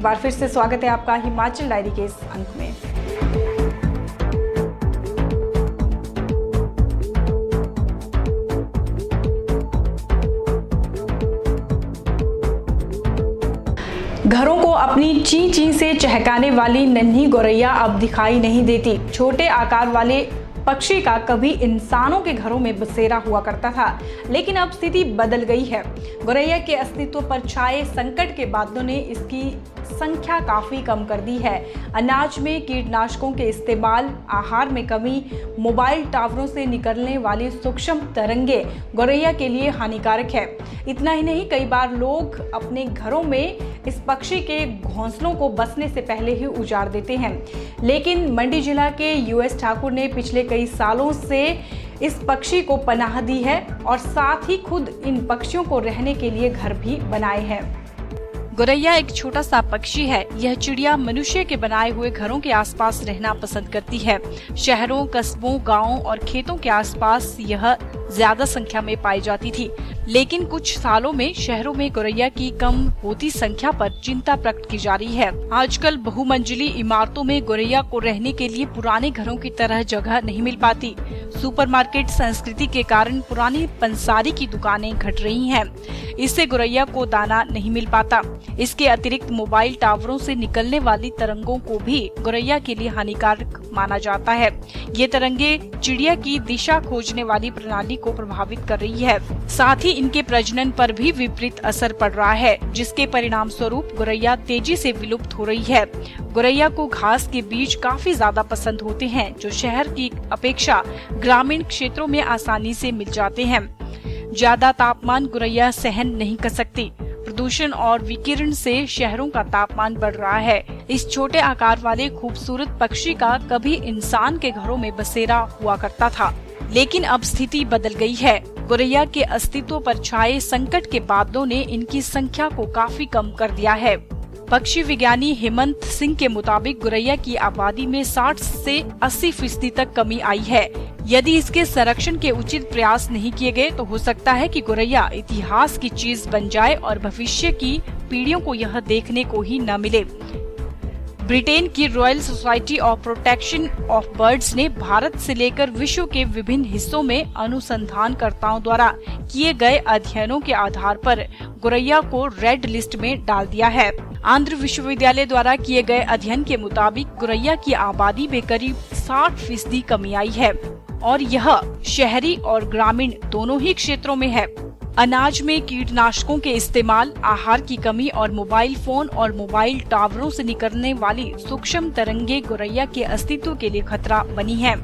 एक बार फिर से स्वागत है आपका हिमाचल डायरी के इस अंक में। घरों को अपनी ची ची से चहकाने वाली नन्ही गौरैया अब दिखाई नहीं देती। छोटे आकार वाले पक्षी का कभी इंसानों के घरों में बसेरा हुआ करता था, लेकिन अब स्थिति बदल गई है। गौरैया के अस्तित्व पर छाए संकट के बादलों ने इसकी संख्या काफी कम कर दी है। अनाज में कीटनाशकों के इस्तेमाल, आहार में कमी, मोबाइल टावरों से निकलने वाली सूक्ष्म तरंगे गौरैया के लिए हानिकारक है। इतना ही नहीं, कई बार लोग अपने घरों में इस पक्षी के घोंसलों को बसने से पहले ही उजाड़ देते हैं। लेकिन मंडी जिला के यूएस ठाकुर ने पिछले कई सालों से इस पक्षी को पनाह दी है और साथ ही खुद इन पक्षियों को रहने के लिए घर भी बनाए हैं। गौरैया एक छोटा सा पक्षी है। यह चिड़िया मनुष्य के बनाए हुए घरों के आसपास रहना पसंद करती है। शहरों, कस्बों, गांवों और खेतों के आसपास यह ज्यादा संख्या में पाई जाती थी, लेकिन कुछ सालों में शहरों में गौरैया की कम होती संख्या पर चिंता प्रकट की जा रही है। आजकल बहुमंजिली इमारतों में गौरैया को रहने के लिए पुराने घरों की तरह जगह नहीं मिल पाती। सुपरमार्केट संस्कृति के कारण पुरानी पंसारी की दुकानें घट रही हैं। इससे गौरैया को दाना नहीं मिल पाता। इसके अतिरिक्त मोबाइल टावरों से निकलने वाली तरंगों को भी गौरैया के लिए हानिकारक माना जाता है। ये तरंगे चिड़िया की दिशा खोजने वाली प्रणाली को प्रभावित कर रही है। साथ ही इनके प्रजनन पर भी विपरीत असर पड़ रहा है, जिसके परिणाम स्वरूप गौरैया तेजी से विलुप्त हो रही है। गौरैया को घास के बीज काफी ज्यादा पसंद होते हैं, जो शहर की अपेक्षा ग्रामीण क्षेत्रों में आसानी से मिल जाते हैं। ज्यादा तापमान गौरैया सहन नहीं कर सकती। प्रदूषण और विकिरण से शहरों का तापमान बढ़ रहा है। इस छोटे आकार वाले खूबसूरत पक्षी का कभी इंसान के घरों में बसेरा हुआ करता था, लेकिन अब स्थिति बदल गई है। गौरैया के अस्तित्व पर छाए संकट के बादलों ने इनकी संख्या को काफी कम कर दिया है। पक्षी विज्ञानी हेमंत सिंह के मुताबिक गौरैया की आबादी में 60 से 80% तक कमी आई है। यदि इसके संरक्षण के उचित प्रयास नहीं किए गए तो हो सकता है कि गौरैया इतिहास की चीज बन जाए और भविष्य की पीढ़ियों को यह देखने को ही न मिले। ब्रिटेन की royal society of protection of birds ने भारत से लेकर विश्व के विभिन्न हिस्सों में अनुसंधानकर्ताओं द्वारा किए गए अध्ययनों के आधार पर गौरैया को रेड लिस्ट में डाल दिया है। आंध्र विश्वविद्यालय द्वारा किए गए अध्ययन के मुताबिक गौरैया की आबादी में करीब 60% कमी आई है और यह शहरी और ग्रामीण दोनों ही क्षेत्रों में है। अनाज में कीटनाशकों के इस्तेमाल, आहार की कमी और मोबाइल फोन और मोबाइल टावरों से निकलने वाली सूक्ष्म तरंगे गौरैया के अस्तित्व के लिए खतरा बनी है।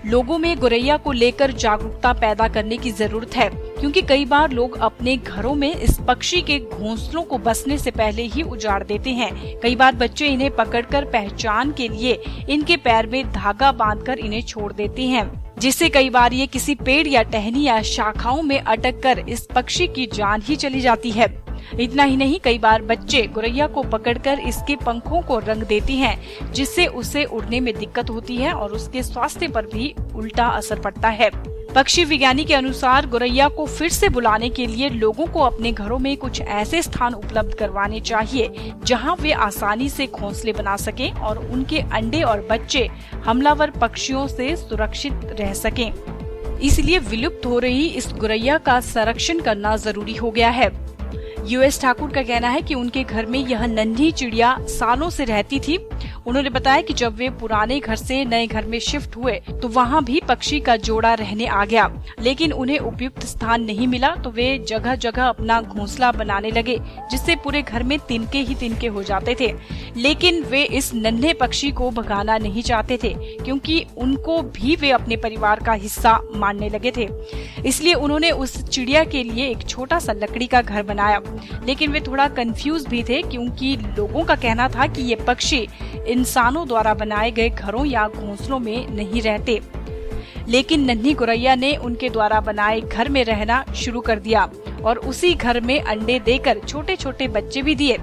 लोगों में गौरैया को लेकर जागरूकता पैदा करने की जरूरत है, क्योंकि कई बार लोग अपने घरों में इस पक्षी के घोंसलों को बसने से पहले ही उजाड़ देते हैं। कई बार बच्चे इन्हें पकड़कर पहचान के लिए इनके पैर में धागा बांधकर इन्हें छोड़ देते हैं, जिससे कई बार ये किसी पेड़ या टहनी या शाखाओं में अटक कर इस पक्षी की जान ही चली जाती है। इतना ही नहीं, कई बार बच्चे गौरैया को पकड़कर इसके पंखों को रंग देते हैं, जिससे उसे उड़ने में दिक्कत होती है और उसके स्वास्थ्य पर भी उल्टा असर पड़ता है। पक्षी विज्ञानी के अनुसार गौरैया को फिर से बुलाने के लिए लोगों को अपने घरों में कुछ ऐसे स्थान उपलब्ध करवाने चाहिए जहां वे आसानी से घोंसले बना सकें और उनके अंडे और बच्चे हमलावर पक्षियों से सुरक्षित रह सकें। इसलिए विलुप्त हो रही इस गौरैया का संरक्षण करना जरूरी हो गया है। यूएस ठाकुर का कहना है कि उनके घर में यह नन्ही चिड़िया सालों से रहती थी। उन्होंने बताया कि जब वे पुराने घर से नए घर में शिफ्ट हुए तो वहाँ भी पक्षी का जोड़ा रहने आ गया, लेकिन उन्हें उपयुक्त स्थान नहीं मिला तो वे जगह जगह अपना घोंसला बनाने लगे, जिससे पूरे घर में तिनके ही तिनके हो जाते थे। लेकिन वे इस नन्हे पक्षी को भगाना नहीं चाहते थे, क्योंकि उनको भी वे अपने परिवार का हिस्सा मानने लगे थे। इसलिए उन्होंने उस चिड़िया के लिए एक छोटा सा लकड़ी का घर बनाया, लेकिन वे थोड़ा कंफ्यूज भी थे, क्योंकि लोगों का कहना था कि ये पक्षी इंसानों द्वारा बनाए गए घरों या घोंसलों में नहीं रहते। लेकिन नन्ही गौरैया ने उनके द्वारा बनाए घर में रहना शुरू कर दिया और उसी घर में अंडे देकर छोटे छोटे बच्चे भी दिए।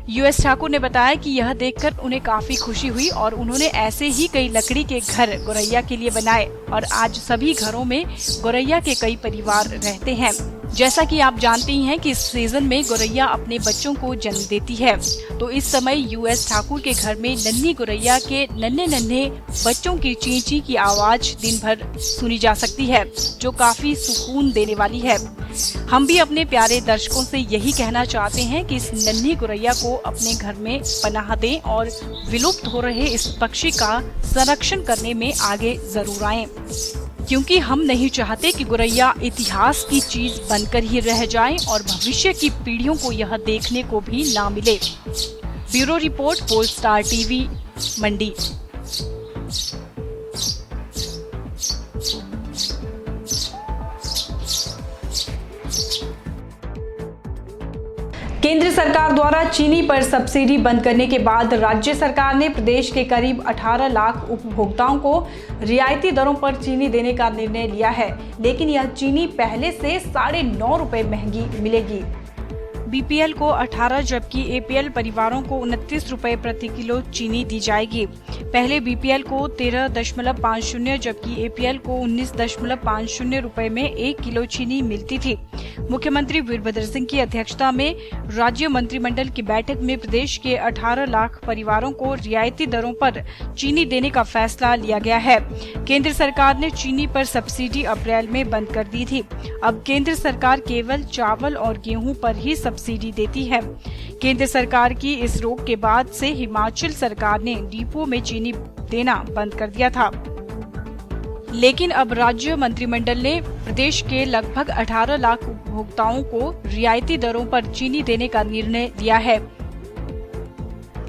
यूएस ठाकुर ने बताया कि यह देखकर उन्हें काफी खुशी हुई और उन्होंने ऐसे ही कई लकड़ी के घर गौरैया के लिए बनाए और आज सभी घरों में गौरैया के कई परिवार रहते हैं। जैसा कि आप जानते ही हैं कि इस सीजन में गौरैया अपने बच्चों को जन्म देती है, तो इस समय यूएस ठाकुर के घर में नन्ही गौरैया के नन्हे बच्चों की चींची की आवाज दिन भर सुनी जा सकती है, जो काफी सुकून देने वाली है। हम भी अपने प्यारे दर्शकों से यही कहना चाहते हैं कि इस नन्ही गौरैया को अपने घर में पनाह दें और विलुप्त हो रहे इस पक्षी का संरक्षण करने में आगे जरूर आएं, क्योंकि हम नहीं चाहते कि गौरैया इतिहास की चीज बनकर ही रह जाए और भविष्य की पीढ़ियों को यह देखने को भी ना मिले। ब्यूरो रिपोर्ट, पोलस्टार टीवी, मंडी। केंद्र सरकार द्वारा चीनी पर सब्सिडी बंद करने के बाद राज्य सरकार ने प्रदेश के करीब 18 लाख उपभोक्ताओं को रियायती दरों पर चीनी देने का निर्णय लिया है, लेकिन यह चीनी पहले से 9.5 रुपए महंगी मिलेगी। बीपीएल को 18 जबकि एपीएल परिवारों को 29 रुपए प्रति किलो चीनी दी जाएगी। पहले बीपीएल को 13.50 जबकि एपीएल को 19.50 रुपए में 1 किलो चीनी मिलती थी। मुख्यमंत्री वीरभद्र सिंह की अध्यक्षता में राज्य मंत्रिमंडल की बैठक में प्रदेश के 18 लाख परिवारों को रियायती दरों पर चीनी देने का फैसला लिया गया है। केंद्र सरकार ने चीनी पर सब्सिडी अप्रैल में बंद कर दी थी। अब केंद्र सरकार केवल चावल और गेहूं पर ही सब्सिडी देती है। केंद्र सरकार की इस रोक के बाद से हिमाचल सरकार ने डिपो में चीनी देना बंद कर दिया था, लेकिन अब राज्य मंत्रिमंडल ने प्रदेश के लगभग 18 लाख उपभोक्ताओं को रियायती दरों पर चीनी देने का निर्णय लिया है।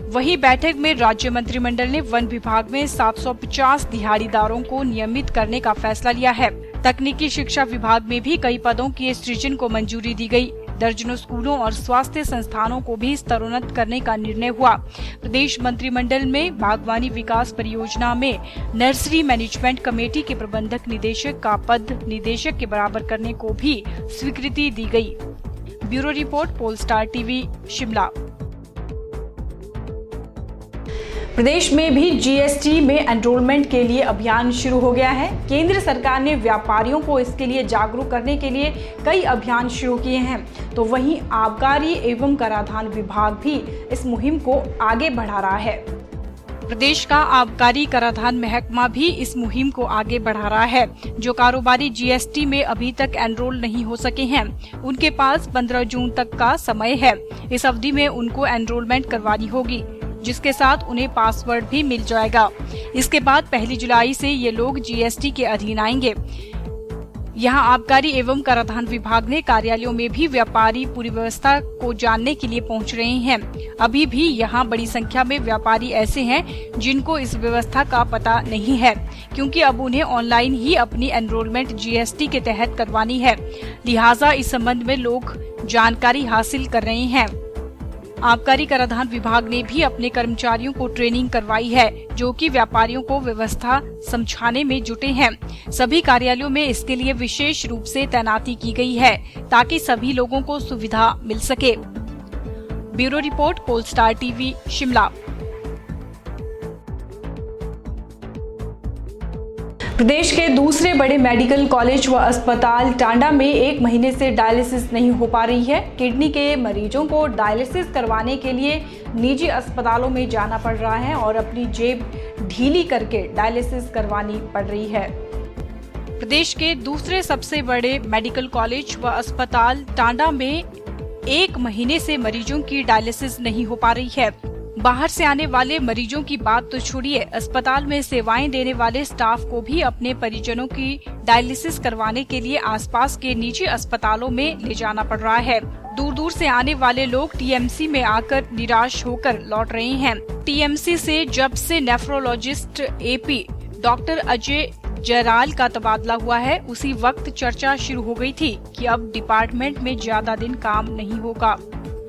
वहीं बैठक में राज्य मंत्रिमंडल ने वन विभाग में 750 दिहाड़ीदारों को नियमित करने का फैसला लिया है। तकनीकी शिक्षा विभाग में भी कई पदों की सृजन को मंजूरी दी गई। दर्जनों स्कूलों और स्वास्थ्य संस्थानों को भी स्तरोन्नत करने का निर्णय हुआ। प्रदेश मंत्रिमंडल में बागवानी विकास परियोजना में नर्सरी मैनेजमेंट कमेटी के प्रबंधक निदेशक का पद निदेशक के बराबर करने को भी स्वीकृति दी गई। Bureau report, Polestar TV, Shimla. प्रदेश में भी जीएसटी में एनरोलमेंट के लिए अभियान शुरू हो गया है। केंद्र सरकार ने व्यापारियों को इसके लिए जागरूक करने के लिए कई अभियान शुरू किए हैं, तो वहीं आबकारी एवं कराधान विभाग भी इस मुहिम को आगे बढ़ा रहा है। प्रदेश का आबकारी कराधान महकमा भी इस मुहिम को आगे बढ़ा रहा है। जो कारोबारी जीएसटी में अभी तक एनरोल नहीं हो सके हैं, उनके पास 15 जून तक का समय है। इस अवधि में उनको एनरोलमेंट करवानी होगी, जिसके साथ उन्हें पासवर्ड भी मिल जाएगा। इसके बाद 1 जुलाई से ये लोग जीएसटी के अधीन आएंगे। यहाँ आबकारी एवं कराधान विभाग ने कार्यालयों में भी व्यापारी पूरी व्यवस्था को जानने के लिए पहुँच रहे हैं। अभी भी यहाँ बड़ी संख्या में व्यापारी ऐसे हैं जिनको इस व्यवस्था का पता नहीं है, क्योंकि अब उन्हें ऑनलाइन ही अपनी एनरोलमेंट जीएसटी के तहत करवानी है। लिहाजा इस संबंध में लोग जानकारी हासिल कर रहे हैं। आबकारी कराधान विभाग ने भी अपने कर्मचारियों को ट्रेनिंग करवाई है, जो कि व्यापारियों को व्यवस्था समझाने में जुटे हैं। सभी कार्यालयों में इसके लिए विशेष रूप से तैनाती की गई है, ताकि सभी लोगों को सुविधा मिल सके। Bureau report, Polestar TV, Shimla. प्रदेश के दूसरे बड़े मेडिकल कॉलेज व अस्पताल टांडा में 1 महीने से डायलिसिस नहीं हो पा रही है। किडनी के मरीजों को डायलिसिस करवाने के लिए निजी अस्पतालों में जाना पड़ रहा है और अपनी जेब ढीली करके डायलिसिस करवानी पड़ रही है। प्रदेश के दूसरे सबसे बड़े मेडिकल कॉलेज व अस्पताल टांडा में 1 महीने से मरीजों की डायलिसिस नहीं हो पा रही है। बाहर से आने वाले मरीजों की बात तो छोड़िए, अस्पताल में सेवाएं देने वाले स्टाफ को भी अपने परिजनों की डायलिसिस करवाने के लिए आसपास के निजी अस्पतालों में ले जाना पड़ रहा है। दूर दूर से आने वाले लोग टीएमसी में आकर निराश होकर लौट रहे हैं। टीएमसी से जब से नेफ्रोलॉजिस्ट एपी डॉक्टर अजय जयराल का तबादला हुआ है, उसी वक्त चर्चा शुरू हो गई थी कि अब डिपार्टमेंट में ज्यादा दिन काम नहीं होगा।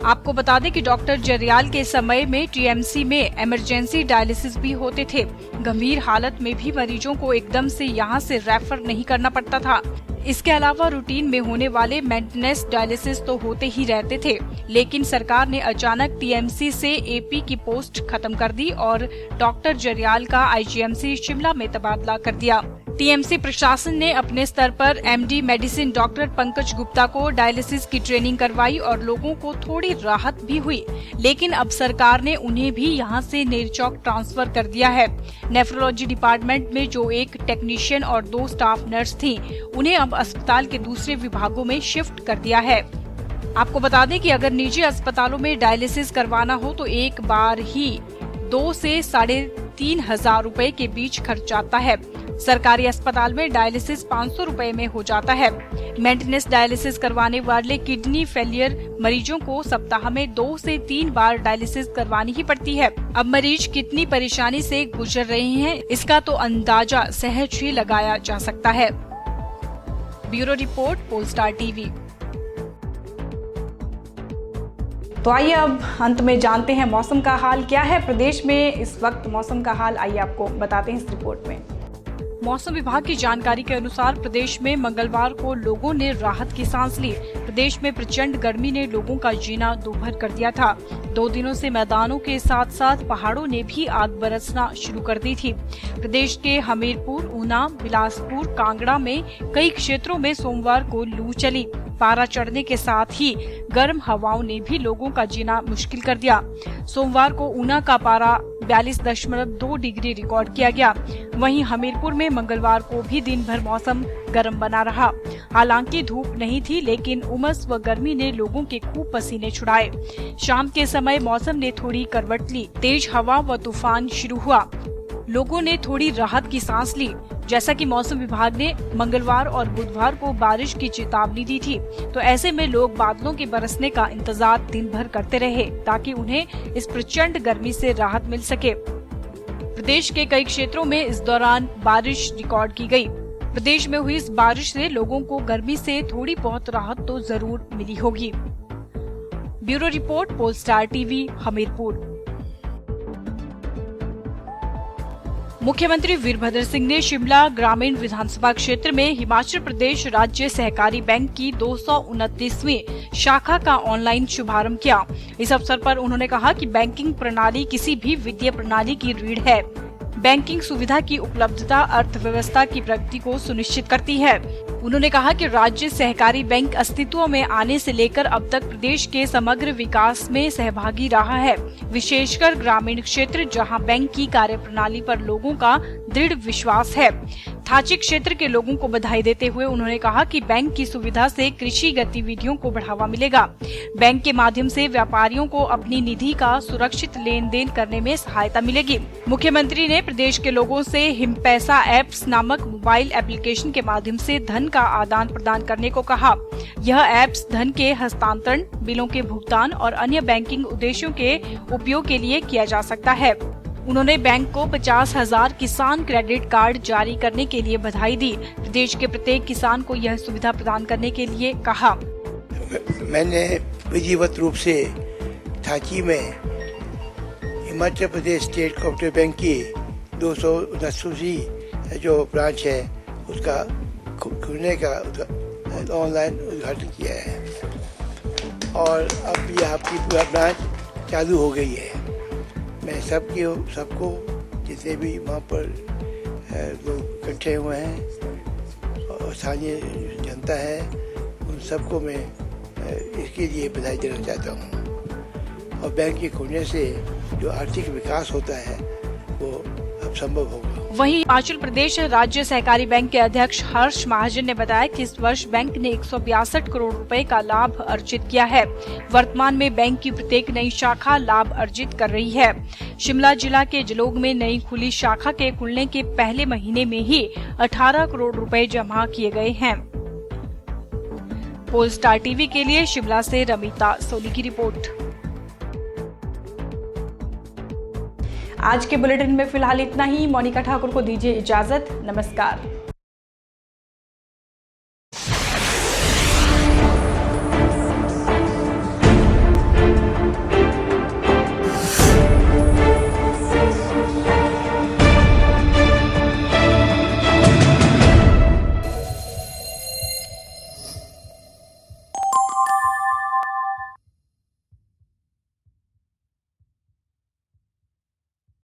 आपको बता दें कि डॉक्टर जरियाल के समय में टीएमसी में इमरजेंसी डायलिसिस भी होते थे। गंभीर हालत में भी मरीजों को एकदम से यहां से रेफर नहीं करना पड़ता था। इसके अलावा रूटीन में होने वाले मेंटेनेंस डायलिसिस तो होते ही रहते थे, लेकिन सरकार ने अचानक टीएमसी से एपी की पोस्ट खत्म कर दी और डॉक्टर जरियाल का आईजीएमसी शिमला में तबादला कर दिया। टीएमसी प्रशासन ने अपने स्तर पर MD medicine doctor Pankaj Gupta को डायलिसिस की ट्रेनिंग करवाई और लोगों को थोड़ी राहत भी हुई, लेकिन अब सरकार ने उन्हें भी यहां से नेरचौक ट्रांसफर कर दिया है। नेफ्रोलॉजी डिपार्टमेंट में जो एक टेक्नीशियन और 2 स्टाफ नर्स थीं, उन्हें अब अस्पताल के दूसरे विभागों में शिफ्ट कर दिया है। आपको बता दें कि अगर निजी अस्पतालों में डायलिसिस करवाना हो तो एक बार ही 2 से 3,500 रुपए के बीच खर्च आता है। सरकारी अस्पताल में डायलिसिस 500 रुपए में हो जाता है। मेंटेनेंस डायलिसिस करवाने वाले किडनी फेलियर मरीजों को सप्ताह में 2 से 3 बार डायलिसिस करवानी ही पड़ती है। अब मरीज कितनी परेशानी से गुजर रहे हैं, इसका तो अंदाजा सहज ही लगाया जा सकता है। Bureau report, Polestar TV. तो आइए अब अंत में जानते हैं मौसम का हाल क्या है प्रदेश में इस वक्त। मौसम का हाल आइए आपको बताते हैं इस रिपोर्ट में। मौसम विभाग की जानकारी के अनुसार प्रदेश में मंगलवार को लोगों ने राहत की सांस ली। प्रदेश में प्रचंड गर्मी ने लोगों का जीना दूभर कर दिया था। 2 दिनों से मैदानों के साथ साथ पहाड़ों ने भी आग बरसना शुरू कर दी थी। प्रदेश के हमीरपुर, ऊना, बिलासपुर, कांगड़ा में कई क्षेत्रों में सोमवार को लू चली। पारा चढ़ने के साथ ही गर्म हवाओं ने भी लोगों का जीना मुश्किल कर दिया। सोमवार को ऊना का पारा 42.2 डिग्री रिकॉर्ड किया गया। वहीं हमीरपुर में मंगलवार को भी दिन भर मौसम गर्म बना रहा। हालांकि धूप नहीं थी, लेकिन उमस व गर्मी ने लोगों के खूब पसीने छुड़ाए। शाम के समय मौसम ने थोड़ी करवट ली। तेज हवा व तूफान शुरू हुआ। लोगों ने थोड़ी राहत की सांस ली। जैसा कि मौसम विभाग ने मंगलवार और बुधवार को बारिश की चेतावनी दी थी, तो ऐसे में लोग बादलों के बरसने का इंतजार दिन भर करते रहे ताकि उन्हें इस प्रचंड गर्मी से राहत मिल सके। प्रदेश के कई क्षेत्रों में इस दौरान बारिश रिकॉर्ड की गई। प्रदेश में हुई इस बारिश से लोगों को गर्मी से थोड़ी बहुत राहत तो जरूर मिली होगी। Bureau report, Polestar TV, Hamirpur. मुख्यमंत्री वीरभद्र सिंह ने शिमला ग्रामीण विधानसभा क्षेत्र में हिमाचल प्रदेश राज्य सहकारी बैंक की 229वीं शाखा का ऑनलाइन शुभारंभ किया। इस अवसर पर उन्होंने कहा कि बैंकिंग प्रणाली किसी भी वित्तीय प्रणाली की रीढ़ है। बैंकिंग सुविधा की उपलब्धता अर्थव्यवस्था की प्रगति को सुनिश्चित करती है। उन्होंने कहा कि राज्य सहकारी बैंक अस्तित्व में आने से लेकर अब तक प्रदेश के समग्र विकास में सहभागी रहा है, विशेषकर ग्रामीण क्षेत्र जहां बैंक की कार्यप्रणाली पर लोगों का दृढ़ विश्वास है। थाची क्षेत्र के लोगों को बधाई देते हुए उन्होंने कहा कि बैंक की सुविधा से कृषि गतिविधियों को बढ़ावा मिलेगा। बैंक के माध्यम से व्यापारियों को अपनी निधि का सुरक्षित लेन देन करने में सहायता मिलेगी। मुख्यमंत्री ने प्रदेश के लोगों से हिमपैसा एप्स नामक मोबाइल एप्लीकेशन के माध्यम से धन का आदान प्रदान करने को कहा। यह एप्स धन के हस्तांतरण, बिलों के भुगतान और अन्य बैंकिंग उद्देश्यों के उपयोग के लिए किया जा सकता है। उन्होंने बैंक को 50,000 किसान क्रेडिट कार्ड जारी करने के लिए बधाई दी। प्रदेश के प्रत्येक किसान को यह सुविधा प्रदान करने के लिए कहा। मैंने विधिवत रूप से थाची में Himachal Pradesh state cooperative bank की 229वीं जो ब्रांच है उसका खुलने का ऑनलाइन उद्घाटन किया है और अब यह आपकी पूरा ब्रांच चालू हो गई है। मैं सबको जितने भी वहाँ पर लोग इकट्ठे हुए हैं और स्थानीय जनता है उन सबको मैं इसके लिए बधाई देना चाहता हूँ। और बैंक के खुलने से जो आर्थिक विकास होता है वो अब संभव होगा। वहीं हिमाचल प्रदेश राज्य सहकारी बैंक के अध्यक्ष हर्ष महाजन ने बताया कि इस वर्ष बैंक ने 162 करोड़ रुपए का लाभ अर्जित किया है। वर्तमान में बैंक की प्रत्येक नई शाखा लाभ अर्जित कर रही है। शिमला जिला के जलोग में नई खुली शाखा के खुलने के पहले महीने में ही 18 करोड़ रुपए जमा किए गए हैं। पोलस्टार टीवी के लिए शिमला से रमिता सोनी की रिपोर्ट। आज के बुलेटिन में फिलहाल इतना ही। मोनिका ठाकुर को दीजिए इजाजत। नमस्कार।